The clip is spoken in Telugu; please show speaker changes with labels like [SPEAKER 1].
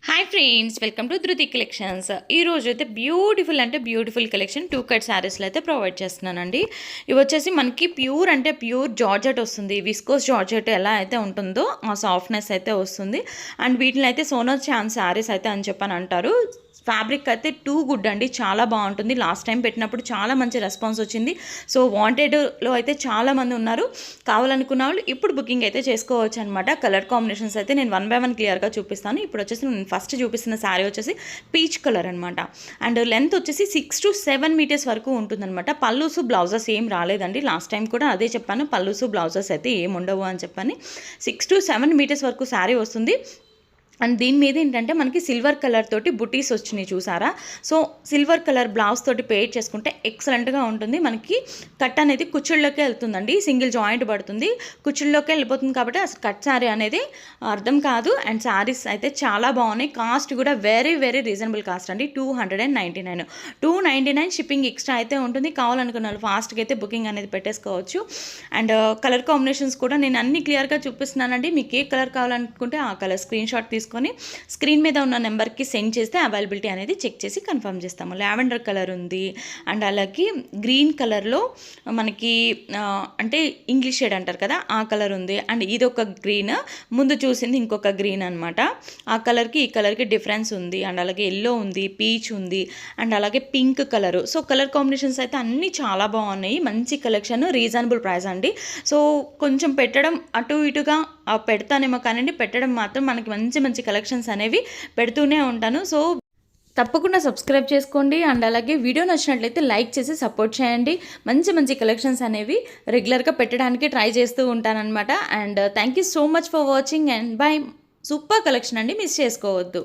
[SPEAKER 1] హాయ్ ఫ్రెండ్స్, వెల్కమ్ టు ధృతి కలెక్షన్స్. ఈరోజు అయితే బ్యూటిఫుల్ కలెక్షన్ 2 కట్ శారీస్లో అయితే ప్రొవైడ్ చేస్తున్నానండి. ఇవి వచ్చేసి మనకి ప్యూర్ జార్జెట్ వస్తుంది. విస్కోస్ జార్జెట్ ఎలా అయితే ఉంటుందో ఆ సాఫ్ట్నెస్ అయితే వస్తుంది. అండ్ వీటిని అయితే సోనా చాన్ శారీస్ అయితే అని చెప్పని అంటారు. ఫ్యాబ్రిక్ అయితే టూ గుడ్ అండి, చాలా బాగుంటుంది. లాస్ట్ టైం పెట్టినప్పుడు చాలా మంచి రెస్పాన్స్ వచ్చింది. సో వాంటెడ్లో అయితే చాలామంది ఉన్నారు. కావాలనుకున్న వాళ్ళు ఇప్పుడు బుకింగ్ అయితే చేసుకోవచ్చు అనమాట. కలర్ కాంబినేషన్స్ అయితే నేను 1 by 1 క్లియర్గా చూపిస్తాను. ఇప్పుడు వచ్చేసి నేను ఫస్ట్ చూపిస్తున్న శారీ వచ్చేసి పీచ్ కలర్ అనమాట. అండ్ లెంత్ వచ్చేసి 6 to 7 మీటర్స్ వరకు ఉంటుందన్నమాట. పల్లూసు బ్లౌజెస్ ఏం రాలేదండి. లాస్ట్ టైం కూడా అదే చెప్పాను, పల్లూసు బ్లౌజెస్ అయితే ఏం ఉండవు అని చెప్పని. 6 to 7 మీటర్స్ వరకు శారీ వస్తుంది. అండ్ దీని మీద ఏంటంటే మనకి సిల్వర్ కలర్ తోటి బుటీస్ వచ్చినాయి చూసారా. సో సిల్వర్ కలర్ బ్లౌజ్ తోటి పేర్ చేసుకుంటే ఎక్సలెంట్గా ఉంటుంది. మనకి కట్ అనేది కుచ్చుళ్ళకే వెళ్తుందండి, సింగిల్ జాయింట్ పడుతుంది, కుచ్చుళ్ళలోకే వెళ్ళిపోతుంది. కాబట్టి అసలు కట్ శారీ అనేది అర్థం కాదు. అండ్ శారీస్ అయితే చాలా బాగున్నాయి. కాస్ట్ కూడా వెరీ రీజనబుల్ కాస్ట్ అండి, 299. 299 షిప్పింగ్ ఎక్స్ట్రా అయితే ఉంటుంది. కావాలనుకున్న వాళ్ళు ఫాస్ట్గా అయితే బుకింగ్ అనేది పెట్టేసుకోవచ్చు. అండ్ కలర్ కాంబినేషన్స్ కూడా నేను అన్ని క్లియర్గా చూపిస్తున్నానండి. మీకు ఏ కలర్ కావాలనుకుంటే ఆ కలర్ స్క్రీన్ షాట్ తీసుకొని స్క్రీన్ మీద ఉన్న నెంబర్కి సెండ్ చేస్తే అవైలబిలిటీ అనేది చెక్ చేసి కన్ఫర్మ్ చేస్తాము. లావెండర్ కలర్ ఉంది. అండ్ అలాగే గ్రీన్ కలర్లో మనకి అంటే ఇంగ్లీష్ షేడ్ అంటారు కదా, ఆ కలర్ ఉంది. అండ్ ఇది ఒక గ్రీన్, ముందు చూసింది ఇంకొక గ్రీన్ అనమాట. ఆ కలర్కి ఈ కలర్కి డిఫరెన్స్ ఉంది. అండ్ అలాగే ఎల్లో ఉంది, పీచ్ ఉంది, అండ్ అలాగే pink colour. So colour combinations అయితే అన్నీ చాలా బాగున్నాయి. మంచి కలెక్షన్, రీజనబుల్ ప్రైస్ అండి. సో కొంచెం పెట్టడం అటు ఇటుగా పెడతానేమో కానండి, పెట్టడం మాత్రం మనకి మంచి కలెక్షన్స్ అనేవి పెడుతూనే ఉంటాను. సో తప్పకుండా సబ్స్క్రైబ్ చేసుకోండి. అండ్ అలాగే వీడియో నచ్చినట్లయితే లైక్ చేసి సపోర్ట్ చేయండి. మంచి కలెక్షన్స్ అనేవి రెగ్యులర్గా పెట్టడానికి ట్రై చేస్తూ ఉంటానన్నమాట. And thank you so much for watching and by. Super collection అండి, మిస్ చేసుకోవద్దు.